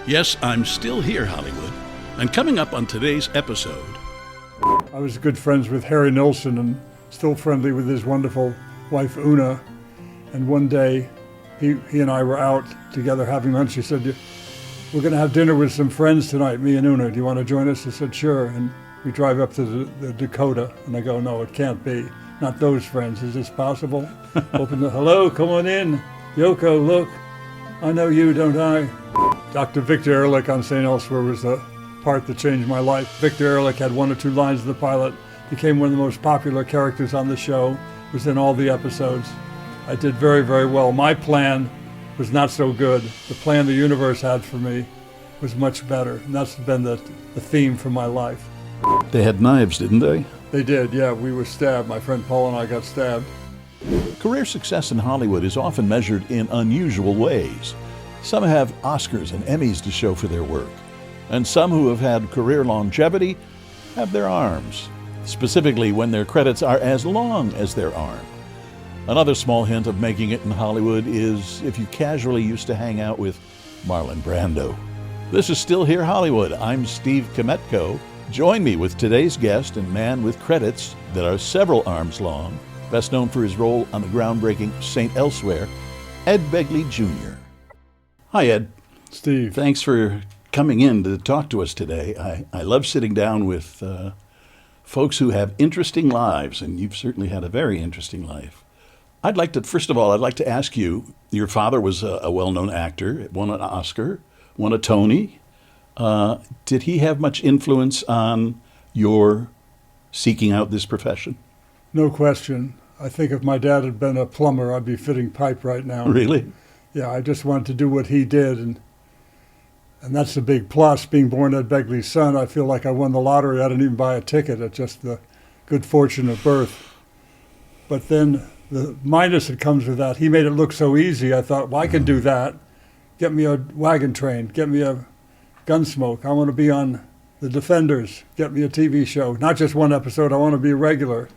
Yes, I'm still here, Hollywood. And coming up on today's episode... I was good friends with Harry Nilsson and still friendly with his wonderful wife, Una. And one day, he and I were out together having lunch. He said, "We're going to have dinner with some friends tonight, me and Una. Do you want to join us?" I said, "Sure." And we drive up to the Dakota, and I go, "No, it can't be. Not those friends. Is this possible?" Open the, "Hello, come on in. Yoko, look. I know you, don't I?" Dr. Victor Ehrlich on St. Elsewhere was the part that changed my life. Victor Ehrlich had one or two lines in the pilot, became one of the most popular characters on the show, was in all the episodes. I did very, very well. My plan was not so good. The plan the universe had for me was much better, and that's been the theme for my life. They had knives, didn't they? They did, yeah. We were stabbed. My friend Paul and I got stabbed. Career success in Hollywood is often measured in unusual ways. Some have Oscars and Emmys to show for their work, and some who have had career longevity have their arms, specifically when their credits are as long as their arm. Another small hint of making it in Hollywood is if you casually used to hang out with Marlon Brando. This is Still Here Hollywood. I'm Steve Kmetko. Join me with today's guest and man with credits that are several arms long, best known for his role on the groundbreaking St. Elsewhere, Ed Begley Jr. Hi, Ed. Steve. Thanks for coming in to talk to us today. I love sitting down with folks who have interesting lives, and you've certainly had a very interesting life. First of all, I'd like to ask you, your father was a well-known actor, won an Oscar, won a Tony. Did he have much influence on your seeking out this profession? No question. I think if my dad had been a plumber, I'd be fitting pipe right now. Really? Yeah, I just wanted to do what he did, and that's the big plus. Being born Ed Begley's son, I feel like I won the lottery. I didn't even buy a ticket. It's just the good fortune of birth. But then the minus that comes with that, he made it look so easy. I thought, well, I can do that. Get me a wagon train. Get me a Gunsmoke. I want to be on The Defenders. Get me a TV show. Not just one episode. I want to be a regular.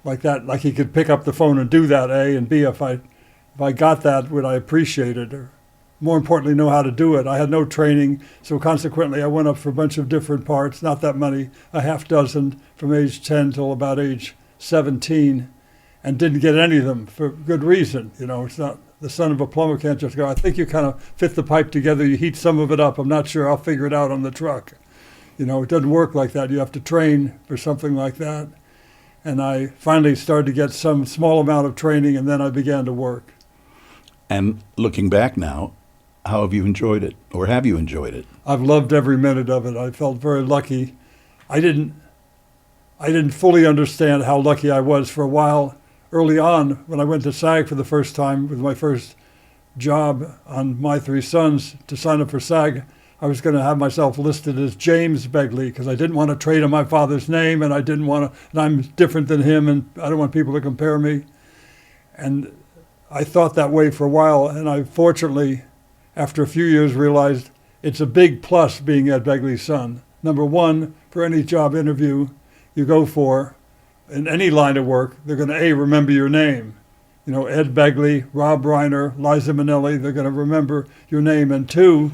Like that, like he could pick up the phone and do that, A, and B, if I got that, would I appreciate it? Or more importantly, know how to do it. I had no training, so consequently I went up for a bunch of different parts, not that many, a half dozen from age 10 till about age 17, and didn't get any of them for good reason. You know, it's not, the son of a plumber can't just go, I think you kind of fit the pipe together, you heat some of it up, I'm not sure, I'll figure it out on the truck. You know, it doesn't work like that. You have to train for something like that. And I finally started to get some small amount of training, and then I began to work. And looking back now, how have you enjoyed it, or have you enjoyed it? I've loved every minute of it. I felt very lucky. I didn't fully understand how lucky I was for a while. Early on, when I went to SAG for the first time with my first job on My Three Sons to sign up for SAG, I was going to have myself listed as James Begley because I didn't want to trade on my father's name, and and I'm different than him, and I don't want people to compare me. And I thought that way for a while, and I fortunately, after a few years, realized it's a big plus being Ed Begley's son. Number one, for any job interview you go for, in any line of work, they're going to, A, remember your name. You know, Ed Begley, Rob Reiner, Liza Minnelli, they're going to remember your name. And two,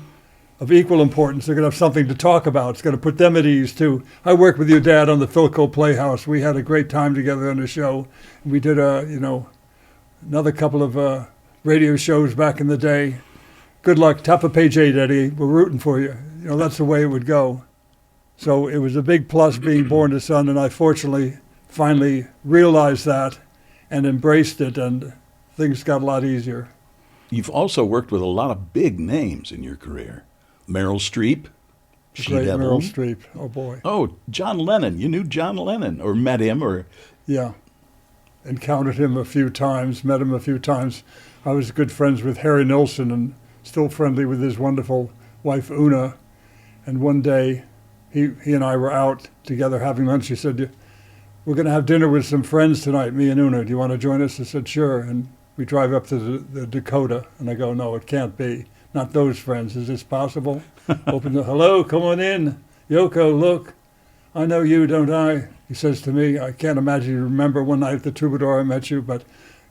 of equal importance, they're going to have something to talk about. It's going to put them at ease, too. I worked with your dad on the Philco Playhouse. We had a great time together on the show. We did, another couple of radio shows back in the day. Good luck. Top of page 8, Eddie. We're rooting for you. You know, that's the way it would go. So it was a big plus being born a son, and I fortunately finally realized that and embraced it, and things got a lot easier. You've also worked with a lot of big names in your career. Meryl Streep. Great Meryl Streep. Oh, boy. Oh, John Lennon. You knew John Lennon, or met him, or... Yeah. Encountered him a few times, met him a few times. I was good friends with Harry Nilsson and still friendly with his wonderful wife, Una. And one day, he and I were out together having lunch. He said, we're going to have dinner with some friends tonight, me and Una. Do you want to join us? I said, sure. And we drive up to the Dakota, and I go, no, it can't be. Not those friends. Is this possible? Open the, hello, come on in. Yoko, look. I know you, don't I? He says to me, I can't imagine you remember one night at the Troubadour I met you, but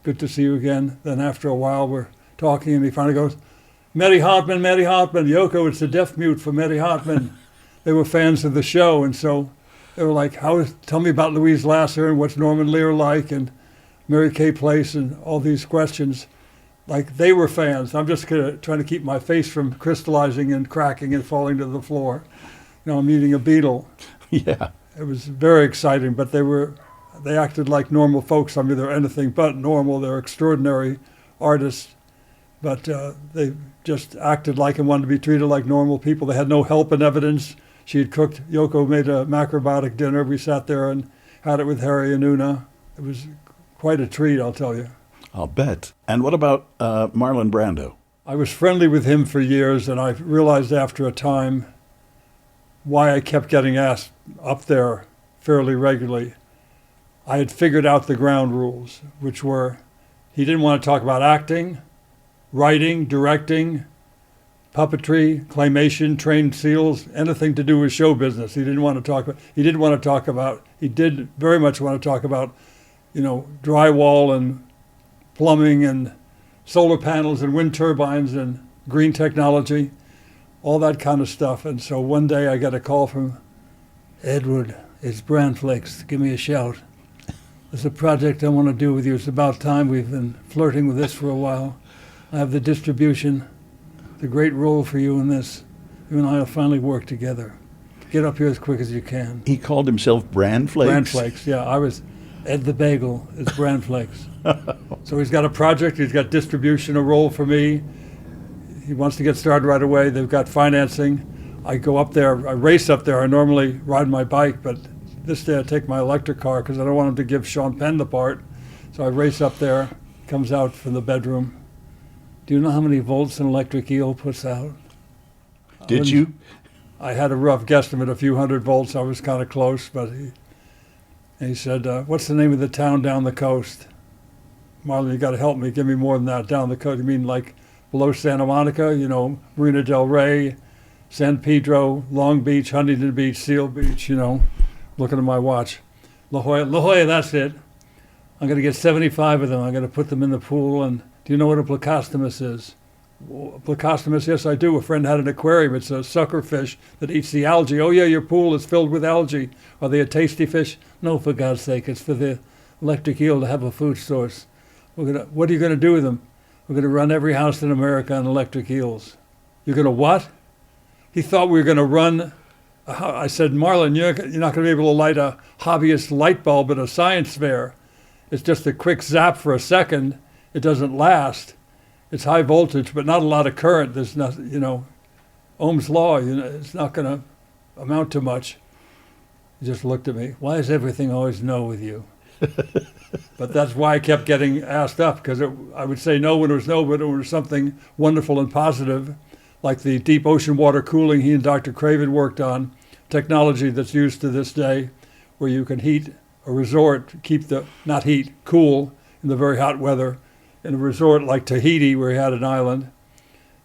good to see you again. Then after a while, we're talking, and he finally goes, Mary Hartman, Mary Hartman, Yoko, it's the deaf mute for Mary Hartman. They were fans of the show, and so they were like, tell me about Louise Lasser and what's Norman Lear like and Mary Kay Place and all these questions. Like they were fans. I'm just trying to keep my face from crystallizing and cracking and falling to the floor. You know, I'm eating a beetle. Yeah. It was very exciting, but they acted like normal folks. I mean, they're anything but normal. They're extraordinary artists, but they just acted like and wanted to be treated like normal people. They had no help in evidence. She had cooked, Yoko made a macrobiotic dinner. We sat there and had it with Harry and Una. It was quite a treat, I'll tell you. I'll bet. And what about Marlon Brando? I was friendly with him for years, and I realized after a time why I kept getting asked up there fairly regularly. I had figured out the ground rules, which were he didn't want to talk about acting, writing, directing, puppetry, claymation, trained seals, anything to do with show business. He did very much want to talk about, you know, drywall and plumbing and solar panels and wind turbines and green technology, all that kind of stuff. And so one day I got a call from Edward, it's Bran Flakes, give me a shout. There's a project I want to do with you. It's about time. We've been flirting with this for a while. I have the distribution, the great role for you in this. You and I will finally work together. Get up here as quick as you can. He called himself Bran Flakes? Bran Flakes, yeah. I was Ed the Bagel. It's Bran Flakes. So he's got a project. He's got distribution, a role for me. He wants to get started right away. They've got financing. I go up there. I race up there. I normally ride my bike, but this day I take my electric car because I don't want him to give Sean Penn the part. So I race up there, comes out from the bedroom. Do you know how many volts an electric eel puts out? Did you? I had a rough guesstimate, a few hundred volts. I was kind of close, but he said, what's the name of the town down the coast? Marlon, you got to help me. Give me more than that. Down the coast, you mean like below Santa Monica, you know, Marina del Rey, San Pedro, Long Beach, Huntington Beach, Seal Beach, you know. Looking at my watch. La Jolla, that's it. I'm going to get 75 of them. I'm going to put them in the pool. And do you know what a plecostomus is? Plecostomus, yes, I do. A friend had an aquarium. It's a sucker fish that eats the algae. Oh, yeah, your pool is filled with algae. Are they a tasty fish? No, for God's sake. It's for the electric eel to have a food source. What are you going to do with them? We're going to run every house in America on electric eels. You're going to what? He thought we were going to run. I said, Marlon, you're not going to be able to light a hobbyist light bulb at a science fair. It's just a quick zap for a second. It doesn't last. It's high voltage, but not a lot of current. There's nothing, you know, Ohm's law, you know, it's not going to amount to much. He just looked at me. Why is everything always no with you? But that's why I kept getting asked up, because I would say no when it was no, but it was something wonderful and positive, like the deep ocean water cooling he and Dr. Craven worked on, technology that's used to this day, where you can heat a resort, cool in the very hot weather. In a resort like Tahiti, where he had an island,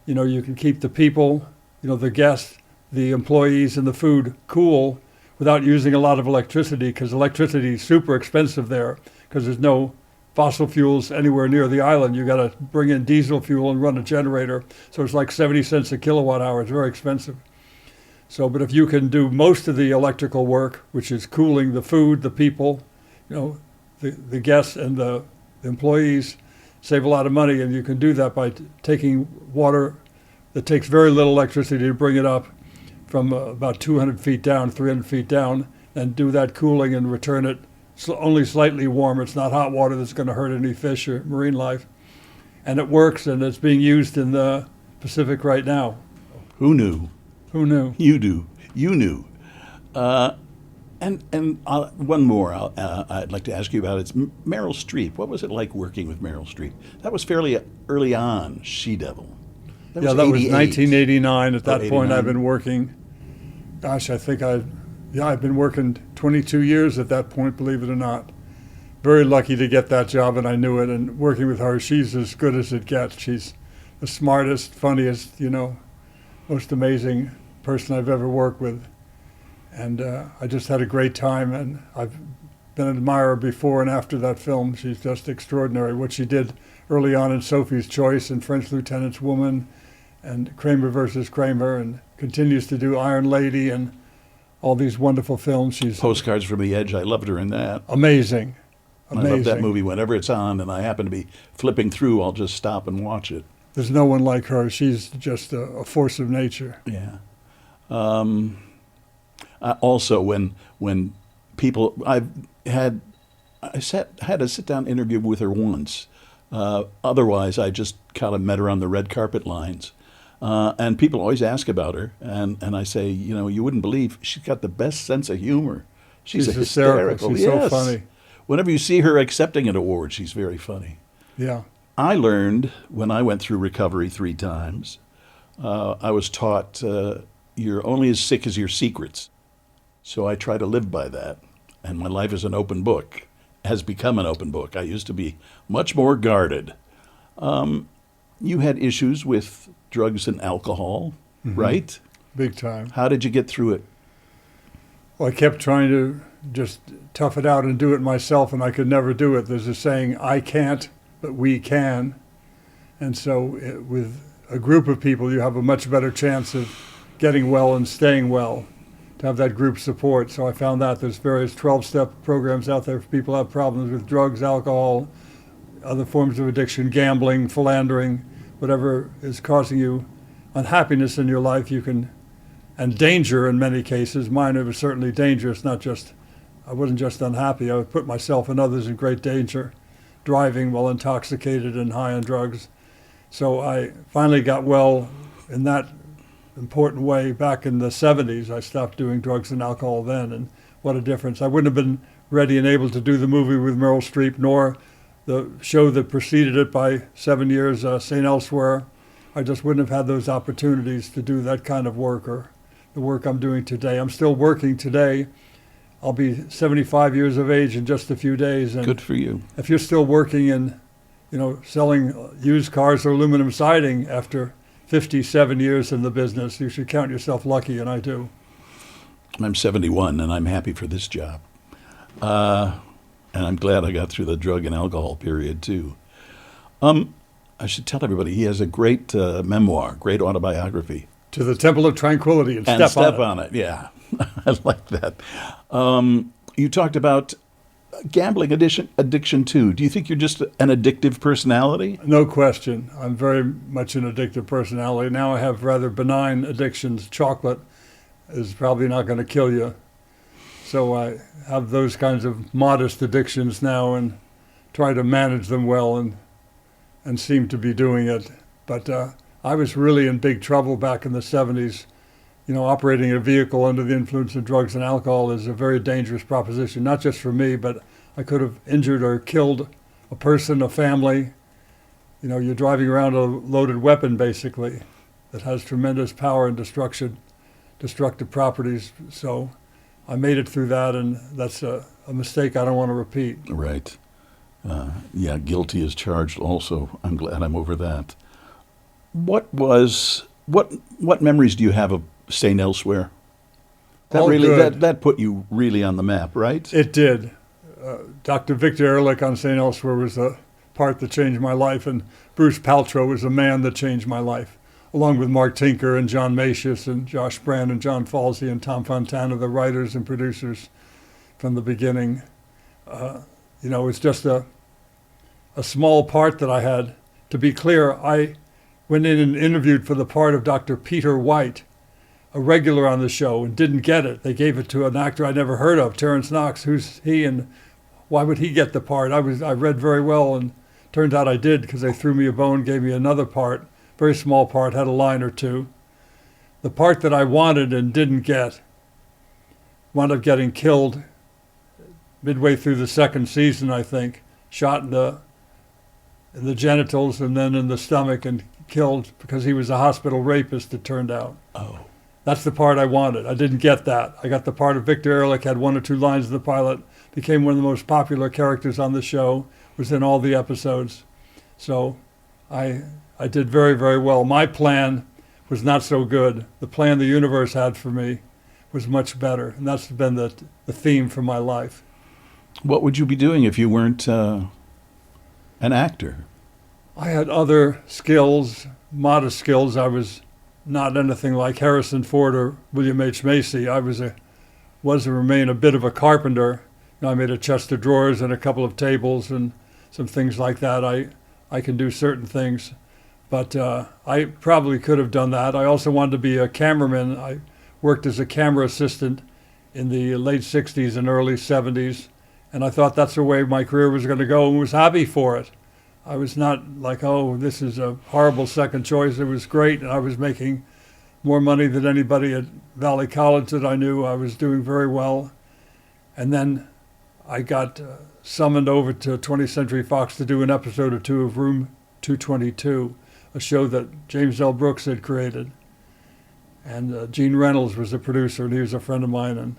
you know, you can keep the people, you know, the guests, the employees, and the food cool without using a lot of electricity, because electricity is super expensive there, because there's no fossil fuels anywhere near the island. You got to bring in diesel fuel and run a generator. So it's like 70 cents a kilowatt hour. It's very expensive. So, but if you can do most of the electrical work, which is cooling the food, the people, you know, the guests and the employees, save a lot of money. And you can do that by taking water that takes very little electricity to bring it up from about 200 feet down, 300 feet down, and do that cooling and return it only slightly warm. It's not hot water that's going to hurt any fish or marine life. And it works, and it's being used in the Pacific right now. Who knew? Who knew? You do. You knew. And one more I'd like to ask you about. It's Meryl Streep. What was it like working with Meryl Streep? That was fairly early on, She-Devil. That was 1989. At that point, I've been working. Gosh, I think I've been working 22 years at that point, believe it or not. Very lucky to get that job, and I knew it. And working with her, she's as good as it gets. She's the smartest, funniest, you know, most amazing person I've ever worked with. And I just had a great time, and I've been an admirer before and after that film. She's just extraordinary. What she did early on in Sophie's Choice and French Lieutenant's Woman and Kramer versus Kramer, and continues to do Iron Lady and all these wonderful films. She's Postcards from the Edge. I loved her in that. amazing. I love that movie. Whenever it's on and I happen to be flipping through, I'll just stop and watch it. There's no one like her. She's just a force of nature. Yeah. Also, when people, I had a sit-down interview with her once. Otherwise, I just kind of met her on the red carpet lines. And people always ask about her. And I say, you wouldn't believe she's got the best sense of humor. She's hysterical. She's Yes. so funny. Whenever you see her accepting an award, she's very funny. Yeah. I learned when I went through recovery 3 times, I was taught you're only as sick as your secrets. So I try to live by that. And my life is an open book, has become an open book. I used to be much more guarded. You had issues with drugs and alcohol, right? Big time. How did you get through it? Well, I kept trying to just tough it out and do it myself, and I could never do it. There's a saying, I can't, but we can. And so with a group of people, you have a much better chance of getting well and staying well, to have that group support. So I found that there's various 12-step programs out there for people who have problems with drugs, alcohol, other forms of addiction, gambling, philandering, whatever is causing you unhappiness in your life, you can, and danger in many cases. Mine, it was certainly dangerous, I wasn't just unhappy, I would put myself and others in great danger, driving while intoxicated and high on drugs. So I finally got well in that important way back in the 70s. I stopped doing drugs and alcohol then, and what a difference. I wouldn't have been ready and able to do the movie with Meryl Streep, nor the show that preceded it by 7 years, St. Elsewhere. I just wouldn't have had those opportunities to do that kind of work, or the work I'm doing today. I'm still working today. I'll be 75 years of age in just a few days. And Good for you. if you're still working in, selling used cars or aluminum siding after 57 years in the business, you should count yourself lucky, and I do. I'm 71, and I'm happy for this job. And I'm glad I got through the drug and alcohol period, too. I should tell everybody, he has a great memoir, great autobiography. To the Temple of Tranquility and And Step on it. Yeah. I like that. You talked about gambling addiction, too. Do you think you're just an addictive personality? No question. I'm very much an addictive personality. Now I have rather benign addictions. Chocolate is probably not going to kill you. So I have those kinds of modest addictions now and try to manage them well and seem to be doing it. But I was really in big trouble back in the 70s. Operating a vehicle under the influence of drugs and alcohol is a very dangerous proposition, not just for me, but I could have injured or killed a person, a family. You're driving around a loaded weapon, basically, that has tremendous power and destructive properties. So I made it through that, and that's a mistake I don't want to repeat. Right. Yeah, guilty as charged also. I'm glad I'm over that. What memories do you have of St. Elsewhere? All good. That put you really on the map, right? It did. Dr. Victor Ehrlich on St. Elsewhere was a part that changed my life, and Bruce Paltrow was a man that changed my life, along with Mark Tinker and John Macias and Josh Brand and John Falsey and Tom Fontana, the writers and producers from the beginning. It's just a small part that I had. To be clear, I went in and interviewed for the part of Dr. Peter White, a regular on the show, and didn't get it. They gave it to an actor I'd never heard of, Terrence Knox. Who's he, and why would he get the part? I read very well, and turned out I did, because they threw me a bone, gave me another part, very small part, had a line or two. The part that I wanted and didn't get wound up getting killed midway through the second season, I think, shot in the genitals and then in the stomach, and killed because he was a hospital rapist, it turned out. Oh. That's the part I wanted. I didn't get that. I got the part of Victor Ehrlich, had 1 or 2 lines in the pilot, became one of the most popular characters on the show, was in all the episodes. So I did very, very well. My plan was not so good. The plan the universe had for me was much better, and that's been the theme for my life. What would you be doing if you weren't an actor? I had other skills, modest skills. I was not anything like Harrison Ford or William H. Macy. I was and remain a bit of a carpenter. You know, I made a chest of drawers and a couple of tables and some things like that. I can do certain things, but I probably could have done that. I also wanted to be a cameraman. I worked as a camera assistant in the late 60s and early 70s, and I thought that's the way my career was going to go and was happy for it. I was not like, oh, this is a horrible second choice. It was great, and I was making more money than anybody at Valley College that I knew. I was doing very well. And then I got summoned over to 20th Century Fox to do an episode or two of Room 222, a show that James L. Brooks had created. And Gene Reynolds was the producer, and he was a friend of mine. And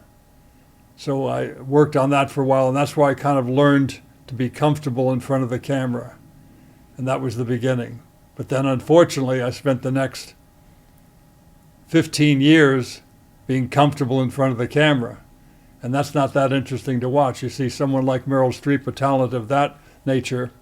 so I worked on that for a while, and that's where I kind of learned to be comfortable in front of the camera. And that was the beginning. But then, unfortunately, I spent the next 15 years being comfortable in front of the camera. And that's not that interesting to watch. You see someone like Meryl Streep, a talent of that nature,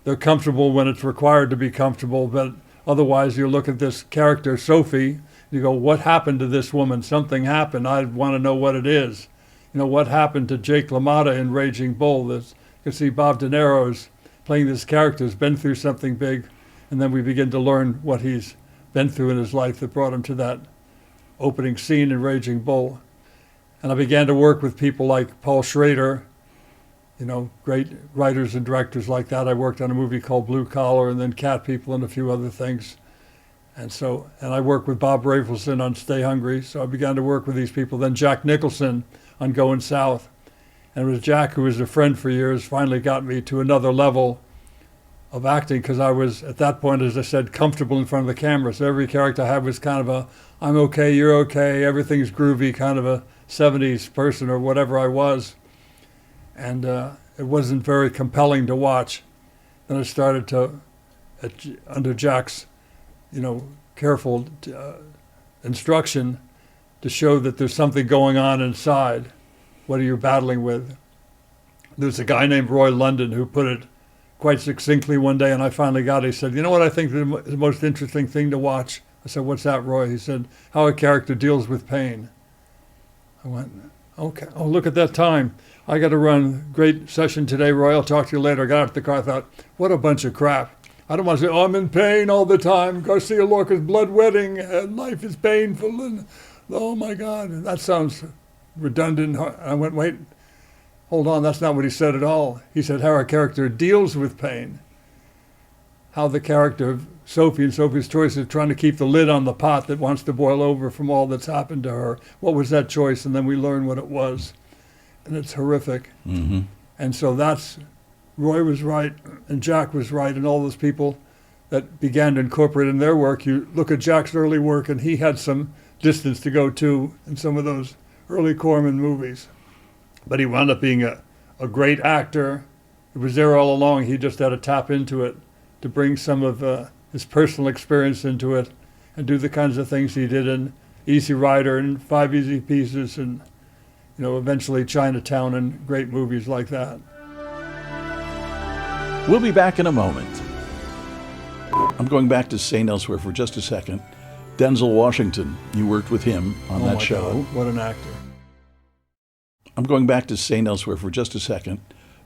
they're comfortable when it's required to be comfortable, but otherwise you look at this character, Sophie, you go, what happened to this woman? Something happened. I want to know what it is. You know, what happened to Jake LaMotta in Raging Bull? You can see Bob De Niro's playing this character, has been through something big, and then we begin to learn what he's been through in his life that brought him to that opening scene in Raging Bull. And I began to work with people like Paul Schrader, you know, great writers and directors like that. I worked on a movie called Blue Collar and then Cat People and a few other things. And I worked with Bob Rafelson on Stay Hungry. So I began to work with these people. Then Jack Nicholson on Going South. And it was Jack, who was a friend for years, finally got me to another level of acting because I was, at that point, as I said, comfortable in front of the camera. So every character I had was kind of a, I'm okay, you're okay, everything's groovy, kind of a 70s person or whatever I was. And it wasn't very compelling to watch. Then I started to, under Jack's, you know, careful instruction, to show that there's something going on inside. What are you battling with? There's a guy named Roy London who put it quite succinctly one day, and I finally got it. He said, you know what I think is the most interesting thing to watch? I said, what's that, Roy? He said, how a character deals with pain. I went, okay. Oh, look at that time. I got to run. Great session today, Roy. I'll talk to you later. I got out of the car. I thought, what a bunch of crap. I don't want to say, oh, I'm in pain all the time. Garcia Lorca's bloodletting and life is painful. And oh, my God. That sounds redundant. I went, wait, hold on. That's not what he said at all. He said how a character deals with pain. How the character of Sophie and Sophie's choice is trying to keep the lid on the pot that wants to boil over from all that's happened to her. What was that choice? And then we learn what it was. And it's horrific. Mm-hmm. And so Roy was right, and Jack was right, and all those people that began to incorporate in their work. You look at Jack's early work, and he had some distance to go to in some of those early Corman movies. But he wound up being a great actor. It was there all along. He just had to tap into it to bring some of his personal experience into it and do the kinds of things he did in Easy Rider and Five Easy Pieces and, you know, eventually Chinatown and great movies like that. We'll be back in a moment. I'm going back to St. Elsewhere for just a second. Denzel Washington, you worked with him on that show. God, what an actor. I'm going back to St. Elsewhere for just a second.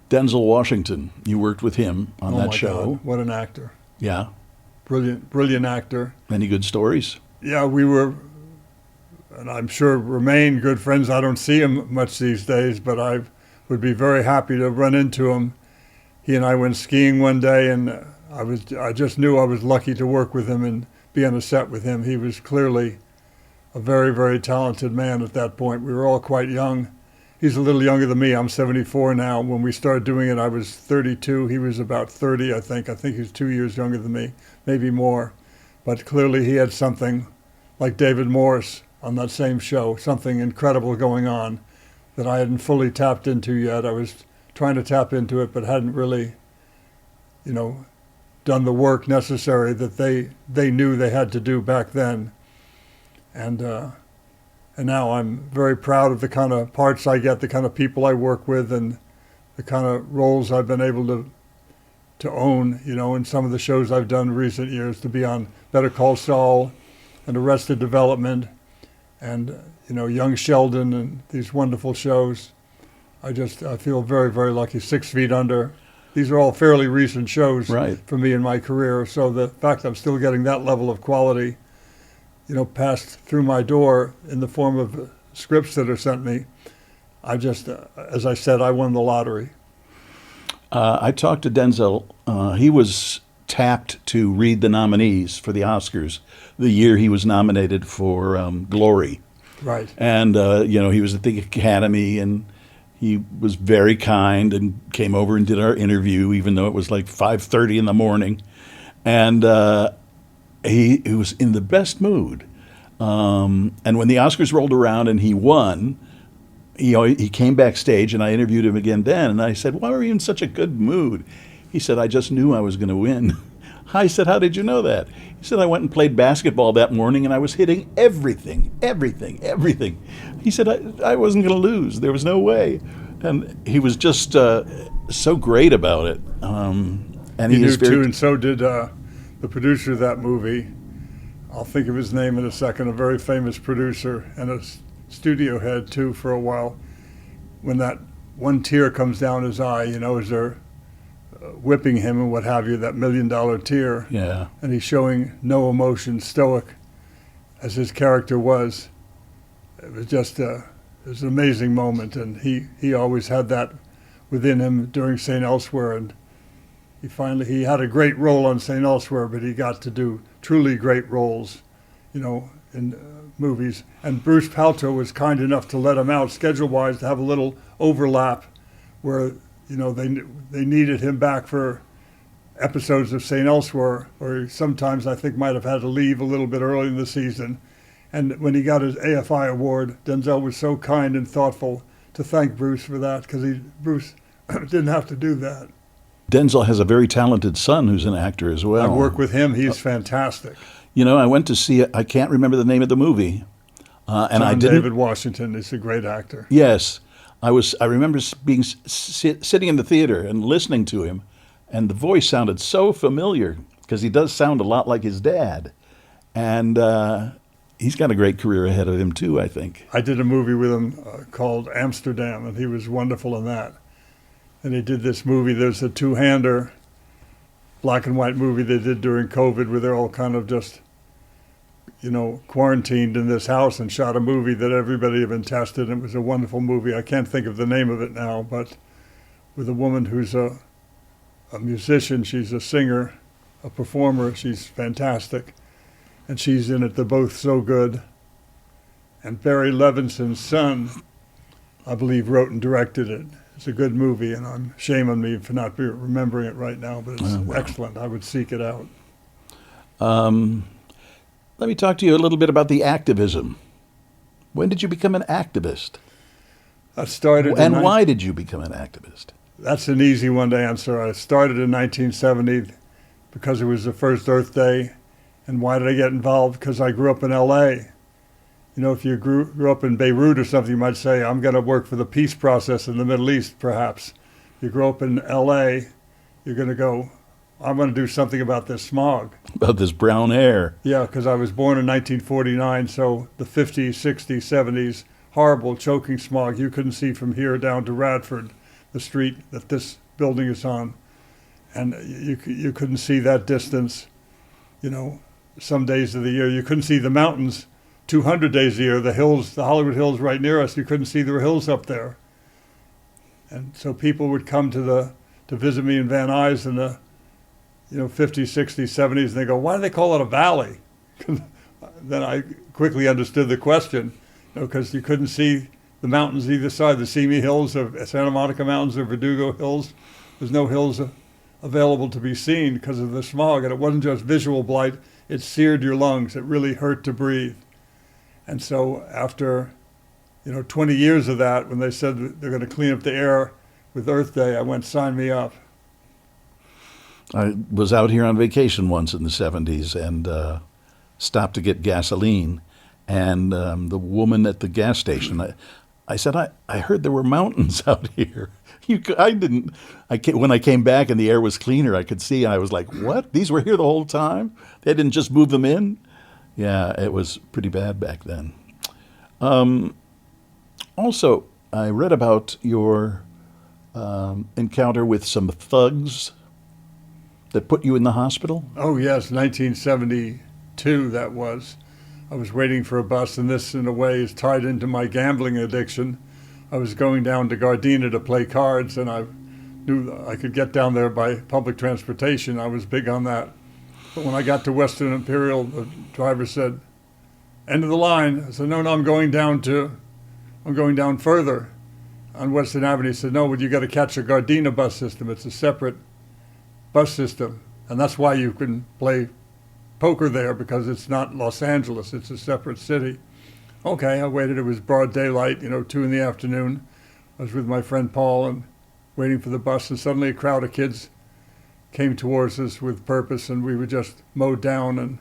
Denzel Washington, you worked with him on that show. God, what an actor. Yeah. Brilliant actor. Any good stories? Yeah, we were, and I'm sure remain good friends. I don't see him much these days, but I would be very happy to run into him. He and I went skiing one day, and I just knew I was lucky to work with him and be on a set with him. He was clearly a very, very talented man at that point. We were all quite young. He's a little younger than me. I'm 74 now. When we started doing it, I was 32. He was about 30, I think. I think he's 2 years younger than me, maybe more. But clearly he had something like David Morse on that same show, something incredible going on that I hadn't fully tapped into yet. I was trying to tap into it, but hadn't really, you know, done the work necessary that they knew they had to do back then. And now I'm very proud of the kind of parts I get, the kind of people I work with, and the kind of roles I've been able to to own, in some of the shows I've done in recent years, to be on Better Call Saul and Arrested Development and, Young Sheldon and these wonderful shows. I feel very, very lucky. 6 Feet Under. These are all fairly recent shows for me in my career. So the fact I'm still getting that level of quality, passed through my door in the form of scripts that are sent me, as I said, I won the lottery. I talked to Denzel. He was tapped to read the nominees for the Oscars the year he was nominated for Glory. Right. And, he was at the Academy, and he was very kind and came over and did our interview, even though it was like 5:30 in the morning. And he was in the best mood. And when the Oscars rolled around and he won, he came backstage, and I interviewed him again then. And I said, "Why were you in such a good mood?" He said, "I just knew I was going to win." I said, "How did you know that?" He said, "I went and played basketball that morning, and I was hitting everything. He said, I wasn't going to lose. There was no way." And he was just so great about it. And he knew too, and so did the producer of that movie. I'll think of his name in a second, a very famous producer and a studio head too for a while. When that one tear comes down his eye, as they're whipping him and what have you, that $1 million tear. Yeah. And he's showing no emotion, stoic as his character was. It was just it was an amazing moment, and he always had that within him during St. Elsewhere, and he had a great role on St. Elsewhere, but he got to do truly great roles, in movies. And Bruce Paltrow was kind enough to let him out schedule-wise to have a little overlap where they needed him back for episodes of St. Elsewhere, or sometimes I think might have had to leave a little bit early in the season. And when he got his AFI award, Denzel was so kind and thoughtful to thank Bruce for that, because Bruce didn't have to do that. Denzel has a very talented son who's an actor as well. I work with him. He's fantastic. I went to see it. I can't remember the name of the movie. David Washington is a great actor. Yes. I remember being sitting in the theater and listening to him, and the voice sounded so familiar because he does sound a lot like his dad. And he's got a great career ahead of him too, I think. I did a movie with him called Amsterdam, and he was wonderful in that. And he did this movie, there's a two-hander, black and white movie they did during COVID where they're all kind of just, quarantined in this house and shot a movie that everybody had been tested. And it was a wonderful movie. I can't think of the name of it now, but with a woman who's a musician, she's a singer, a performer, she's fantastic. And she's in it, they're both so good. And Barry Levinson's son, I believe, wrote and directed it. It's a good movie, and shame on me for not remembering it right now, but it's excellent. I would seek it out. Let me talk to you a little bit about the activism. When did you become an activist? I started. And why did you become an activist? That's an easy one to answer. I started in 1970 because it was the first Earth Day. And why did I get involved? Because I grew up in L.A. If you grew up in Beirut or something, you might say, I'm going to work for the peace process in the Middle East, perhaps. If you grow up in L.A., you're going to go, I'm going to do something about this smog. About this brown air. Yeah, because I was born in 1949, so the 50s, 60s, 70s, horrible choking smog. You couldn't see from here down to Radford, the street that this building is on. And you couldn't see that distance, some days of the year. You couldn't see the mountains 200 days a year. The hills, the Hollywood Hills right near us, you couldn't see the hills up there. And so people would come to visit me in Van Nuys in the 50s, 60s, 70s, and they go, why do they call it a valley? Then I quickly understood the question, because you couldn't see the mountains either side, the Simi Hills of Santa Monica Mountains or Verdugo Hills. There's no hills available to be seen because of the smog, and it wasn't just visual blight, it seared your lungs. It really hurt to breathe. And so after 20 years of that, when they said they're going to clean up the air with Earth Day, I went, sign me up. I was out here on vacation once in the 70s and stopped to get gasoline. And the woman at the gas station, I said, I heard there were mountains out here. I didn't. When I came back and the air was cleaner, I could see. I was like, what? These were here the whole time? They didn't just move them in? Yeah, it was pretty bad back then. Also, I read about your encounter with some thugs that put you in the hospital. Oh, yes, 1972 that was. I was waiting for a bus, and this, in a way, is tied into my gambling addiction. I was going down to Gardena to play cards, and I knew I could get down there by public transportation. I was big on that. But when I got to Western Imperial, the driver said, "End of the line." I said, no, I'm going down further on Western Avenue. He said, no, but you got to catch a Gardena bus system. It's a separate bus system, and that's why you can play poker there, because it's not Los Angeles, it's a separate city. Okay, I waited. It was broad daylight, 2 in the afternoon. I was with my friend Paul and waiting for the bus, and suddenly a crowd of kids came towards us with purpose, and we were just mowed down. And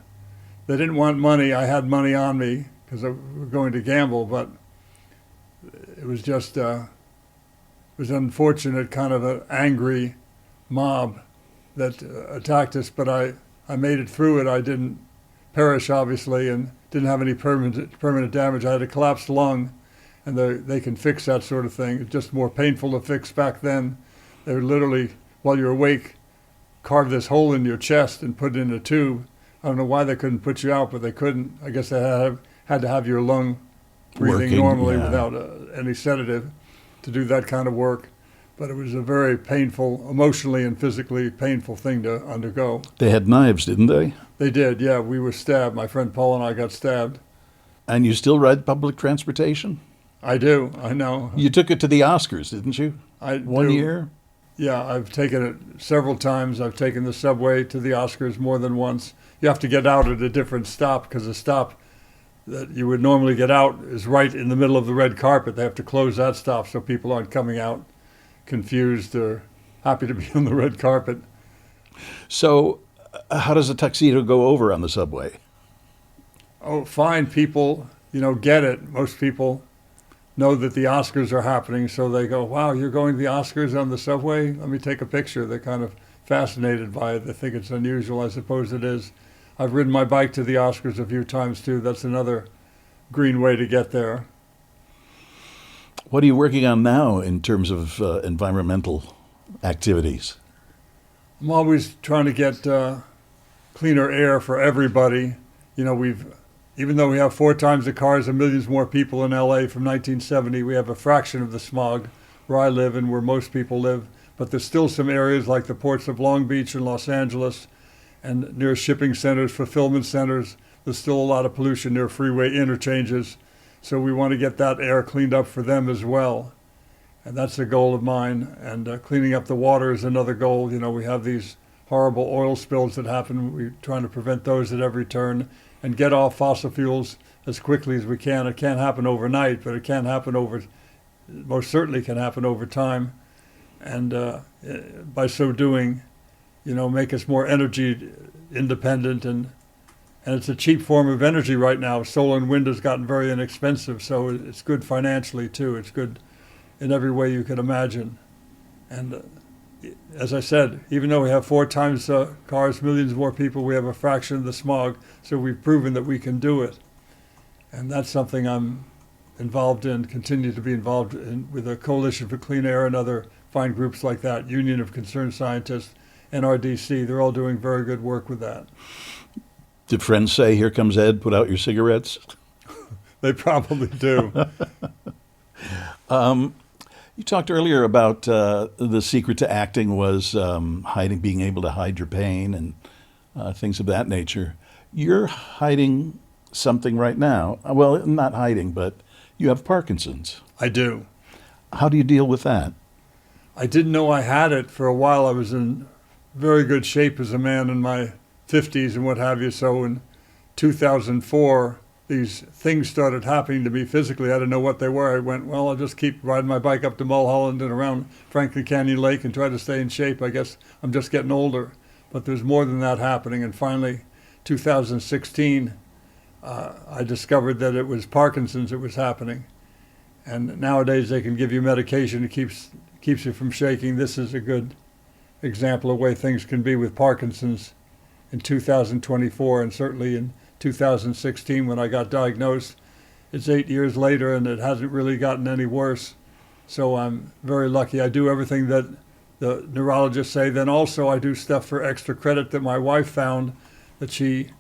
they didn't want money. I had money on me because I was going to gamble, but it was just it was unfortunate, kind of an angry mob that attacked us, but I made it through it. I didn't perish, obviously, and didn't have any permanent damage. I had a collapsed lung, and they can fix that sort of thing. It's just more painful to fix back then. They would literally, while you're awake, carve this hole in your chest and put it in a tube. I don't know why they couldn't put you out, but they couldn't. I guess they had to have your lung breathing Working, normally yeah. without any sedative to do that kind of work. But it was a very painful, emotionally and physically painful thing to undergo. They had knives, didn't they? They did, yeah. We were stabbed. My friend Paul and I got stabbed. And you still ride public transportation? I do, I know. You took it to the Oscars, didn't you? One do. year? Yeah, I've taken it several times. I've taken the subway to the Oscars more than once. You have to get out at a different stop, because the stop that you would normally get out is right in the middle of the red carpet. They have to close that stop so people aren't coming out confused or happy to be on the red carpet. So how does a tuxedo go over on the subway? Oh, fine. People, get it. Most people know that the Oscars are happening, so they go, wow, you're going to the Oscars on the subway? Let me take a picture. They're kind of fascinated by it. They think it's unusual. I suppose it is. I've ridden my bike to the Oscars a few times, too. That's another green way to get there. What are you working on now in terms of environmental activities? I'm always trying to get cleaner air for everybody. Even though we have 4 times the cars and millions more people in LA from 1970, we have a fraction of the smog where I live and where most people live. But there's still some areas like the ports of Long Beach and Los Angeles and near shipping centers, fulfillment centers. There's still a lot of pollution near freeway interchanges. So we want to get that air cleaned up for them as well. And that's a goal of mine. And cleaning up the water is another goal. We have these horrible oil spills that happen. We're trying to prevent those at every turn and get off fossil fuels as quickly as we can. It can't happen overnight, but it can happen most certainly can happen over time. And by so doing, make us more energy independent, and it's a cheap form of energy right now. Solar and wind has gotten very inexpensive, so it's good financially too. It's good in every way you can imagine. And as I said, even though we have 4 times cars, millions more people, we have a fraction of the smog, so we've proven that we can do it. And that's something I'm involved in, continue to be involved in with a Coalition for Clean Air and other fine groups like that, Union of Concerned Scientists, NRDC. They're all doing very good work with that. Did friends say, "Here comes Ed, put out your cigarettes"? They probably do. You talked earlier about the secret to acting was being able to hide your pain and things of that nature. You're hiding something right now. Well, not hiding, but you have Parkinson's. I do. How do you deal with that? I didn't know I had it for a while. I was in very good shape as a man in my 50s and what have you. So in 2004, these things started happening to me physically. I didn't know what they were. I went, well, I'll just keep riding my bike up to Mulholland and around Franklin Canyon Lake and try to stay in shape. I guess I'm just getting older. But there's more than that happening. And finally, 2016, I discovered that it was Parkinson's that was happening. And nowadays they can give you medication that keeps you from shaking. This is a good example of the way things can be with Parkinson's in 2024, and certainly in 2016 when I got diagnosed. It's 8 years later and it hasn't really gotten any worse. So I'm very lucky. I do everything that the neurologists say. Then also I do stuff for extra credit that my wife found that she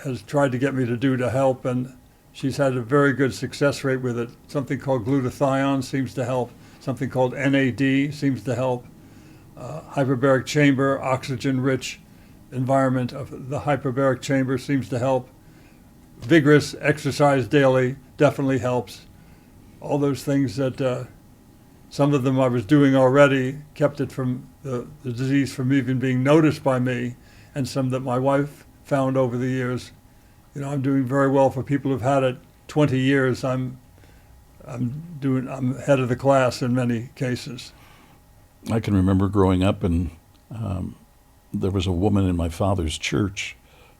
has tried to get me to do to help, and she's had a very good success rate with it. Something called glutathione seems to help. Something called NAD seems to help. Hyperbaric chamber, oxygen-rich environment of the hyperbaric chamber seems to help. Vigorous exercise daily definitely helps. All those things that some of them I was doing already kept it from the disease from even being noticed by me, and some that my wife found over the years. You know, I'm doing very well for people who've had it 20 years. I'm head of the class in many cases. I can remember growing up, and there was a woman in my father's church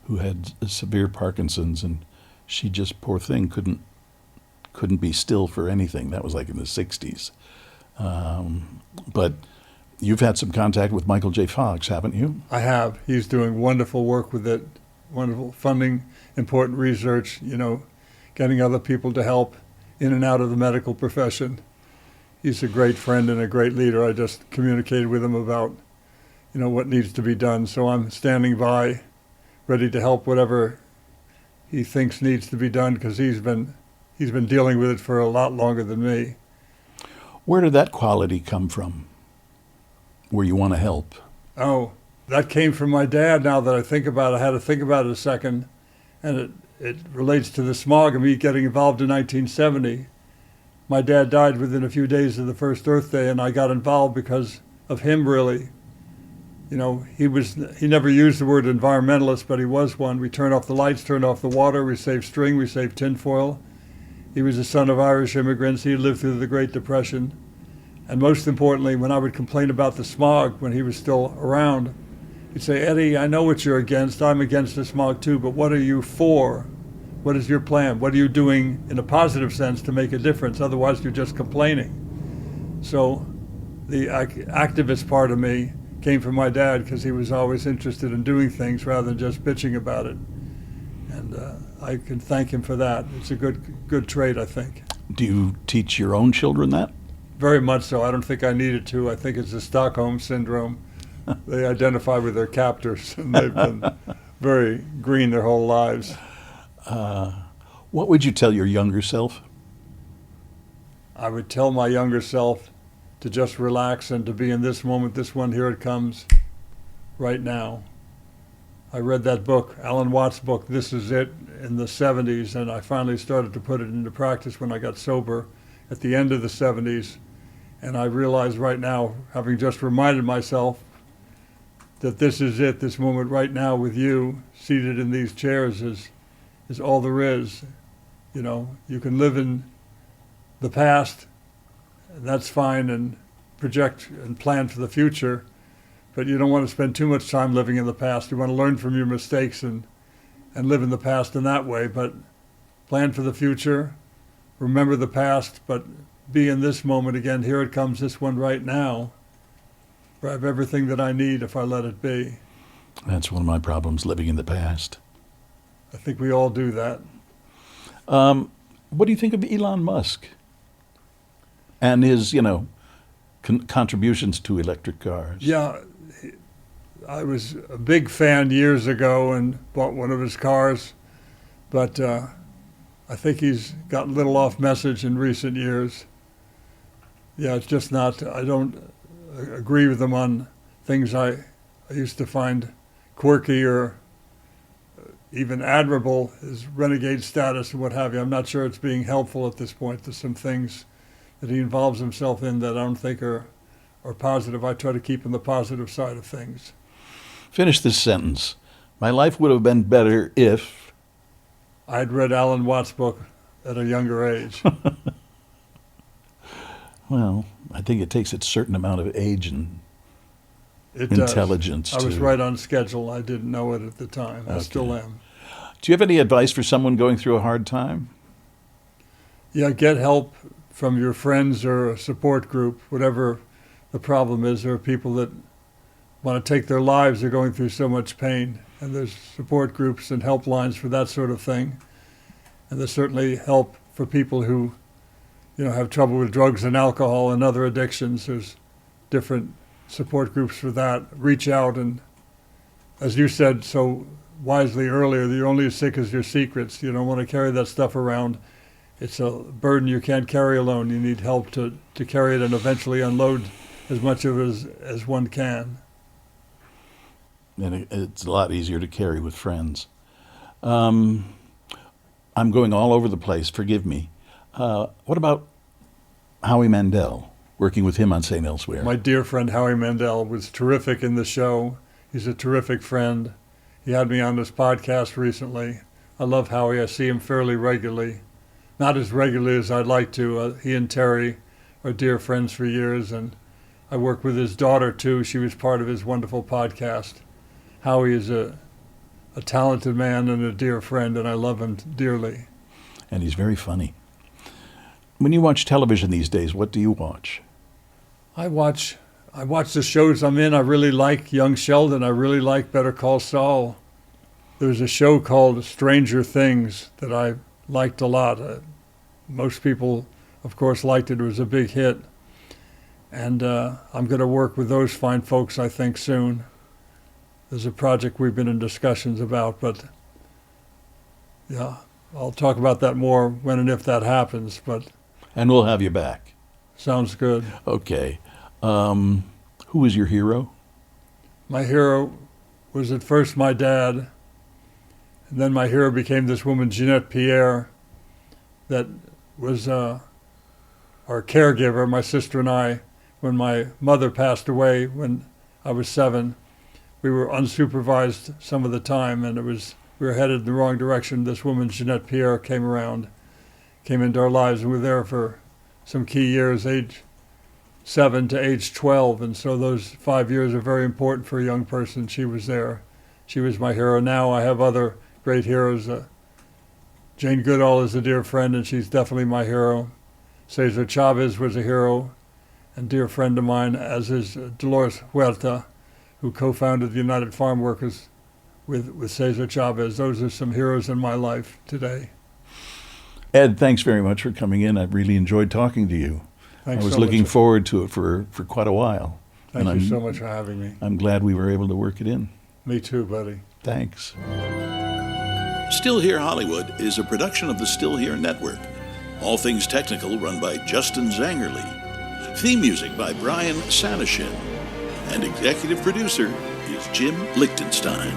who had severe Parkinson's, and she just, poor thing, couldn't be still for anything. That was like in the 60s. But you've had some contact with Michael J. Fox, haven't you? I have. He's doing wonderful work with it, wonderful funding, important research, you know, getting other people to help in and out of the medical profession. He's a great friend and a great leader. I just communicated with him about, you know, what needs to be done. So I'm standing by, ready to help whatever he thinks needs to be done, because he's been dealing with it for a lot longer than me. Where did that quality come from, where you want to help? Oh, that came from my dad. Now that I think about it, I had to think about it a second, and it relates to the smog and me getting involved in 1970. My dad died within a few days of the first Earth Day, and I got involved because of him, really. You know, he never used the word environmentalist, but he was one. We turned off the lights, turned off the water, we saved string, we saved tinfoil. He was the son of Irish immigrants. He lived through the Great Depression. And most importantly, when I would complain about the smog when he was still around, he'd say, "Eddie, I know what you're against. I'm against the smog too, but what are you for? What is your plan? What are you doing in a positive sense to make a difference? Otherwise, you're just complaining." So the activist part of me came from my dad, because he was always interested in doing things rather than just bitching about it. And I can thank him for that. It's a good trait, I think. Do you teach your own children that? Very much so. I don't think I needed to. I think it's the Stockholm Syndrome. They identify with their captors, and they've been very green their whole lives. What would you tell your younger self? I would tell my younger self to just relax and to be in this moment, this one, here it comes, right now. I read that book, Alan Watts' book, This Is It, in the 70s, and I finally started to put it into practice when I got sober at the end of the 70s. And I realize right now, having just reminded myself that this is it, this moment right now with you, seated in these chairs, is all there is. You know, you can live in the past, and that's fine, and project and plan for the future, but you don't want to spend too much time living in the past. You want to learn from your mistakes and live in the past in that way, but plan for the future, remember the past, but be in this moment again. Here it comes, this one right now. I have everything that I need if I let it be. That's one of my problems, living in the past. I think we all do that. What do you think of Elon Musk and his, contributions to electric cars? Yeah, I was a big fan years ago and bought one of his cars, but I think he's gotten a little off message in recent years. Yeah, it's just not, I don't agree with him on things I used to find quirky or even admirable, his renegade status and what have you. I'm not sure it's being helpful at this point. There's some things that he involves himself in that I don't think are positive. I try to keep on the positive side of things. Finish this sentence. My life would have been better if I'd read Alan Watts' book at a younger age. Well, I think it takes a certain amount of age and It intelligence. does. I was to... right on schedule. I didn't know it at the time. I still am. Do you have any advice for someone going through a hard time? Yeah, get help from your friends or a support group, whatever the problem is. There are people that want to take their lives, they're going through so much pain, and there's support groups and helplines for that sort of thing. And there's certainly help for people who, have trouble with drugs and alcohol and other addictions. There's different support groups for that. Reach out, and as you said so wisely earlier, you're only as sick as your secrets. You don't want to carry that stuff around. It's a burden you can't carry alone. You need help to carry it and eventually unload as much of it as one can. And it's a lot easier to carry with friends. I'm going all over the place, forgive me. What about Howie Mandel, working with him on St. Elsewhere? My dear friend Howie Mandel was terrific in the show. He's a terrific friend. He had me on this podcast recently. I love Howie. I see him fairly regularly. Not as regularly as I'd like to. He and Terry are dear friends for years, and I work with his daughter too. She was part of his wonderful podcast. Howie is a talented man and a dear friend, and I love him dearly. And he's very funny. When you watch television these days, what do you watch? I watch the shows I'm in. I really like Young Sheldon. I really like Better Call Saul. There's a show called Stranger Things that I liked a lot. Most people, of course, liked it. It was a big hit. And I'm going to work with those fine folks, I think, soon. There's a project we've been in discussions about, but yeah, I'll talk about that more when and if that happens. But and we'll have you back. Sounds good. Okay. Who is your hero? My hero was at first my dad, and then my hero became this woman, Jeanette Pierre, that was our caregiver, my sister and I, when my mother passed away when I was 7. We were unsupervised some of the time, and we were headed in the wrong direction. This woman, Jeanette Pierre, came into our lives, and we were there for some key years, age 7 to age 12, and so those 5 years are very important for a young person. She was there. She was my hero. Now I have other great heroes. Jane Goodall is a dear friend, and she's definitely my hero. Cesar Chavez was a hero and dear friend of mine, as is Dolores Huerta, who co-founded the United Farm Workers with Cesar Chavez. Those are some heroes in my life today. Ed, thanks very much for coming in. I've really enjoyed talking to you. Thanks I was so looking much. forward to it for quite a while. Thank you so much for having me. I'm glad we were able to work it in. Me too, buddy. Thanks. Still Here Hollywood is a production of the Still Here Network. All things technical run by Justin Zangerle. Theme music by Brian Sanishin. And executive producer is Jim Lichtenstein.